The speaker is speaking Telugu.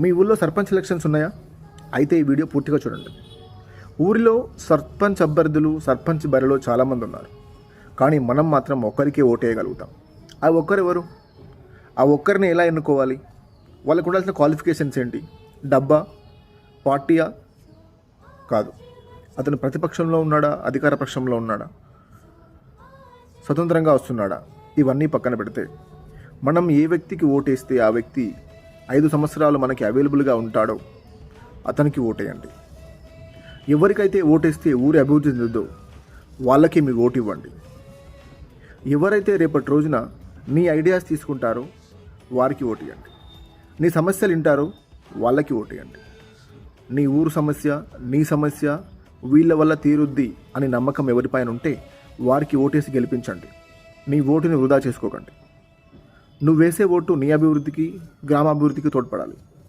మీ ఊళ్ళో సర్పంచ్ ఎలక్షన్స్ ఉన్నాయా? అయితే ఈ వీడియో పూర్తిగా చూడండి. ఊరిలో సర్పంచ్ అభ్యర్థులు, సర్పంచ్ బరిలో చాలామంది ఉన్నారు. కానీ మనం మాత్రం ఒక్కరికే ఓటేయగలుగుతాం. ఆ ఒక్కరెవరు? ఆ ఒక్కరిని ఎలా ఎన్నుకోవాలి? వాళ్ళకు ఉండాల్సిన క్వాలిఫికేషన్స్ ఏంటి? డబ్బా? పార్టీయా? కాదు. అతను ప్రతిపక్షంలో ఉన్నాడా, అధికార పక్షంలో ఉన్నాడా, స్వతంత్రంగా వస్తున్నాడా? ఇవన్నీ పక్కన పెడితే మనం ఏ వ్యక్తికి ఓటేస్తే ఆ వ్యక్తి 5 సంవత్సరాలు మనకి అవైలబుల్గా ఉంటాడో అతనికి ఓటేయండి. ఎవరికైతే ఓటేస్తే ఊరి అభివృద్ధి చెందుద్దో వాళ్ళకి మీ ఓటు ఇవ్వండి. ఎవరైతే రేపటి రోజున నీ ఐడియాస్ తీసుకుంటారో వారికి ఓటేయండి. నీ సమస్యలు వింటారో వాళ్ళకి ఓటేయండి. నీ ఊరు సమస్య, నీ సమస్య వీళ్ళ వల్ల తీరుద్ది అని నమ్మకం ఎవరిపైన ఉంటే వారికి ఓటేసి గెలిపించండి. నీ ఓటుని వృధా చేసుకోకండి. నువ్వు వేసే ఓటు నీ అభివృద్ధికి, గ్రామాభివృద్ధికి తోడ్పడాలి.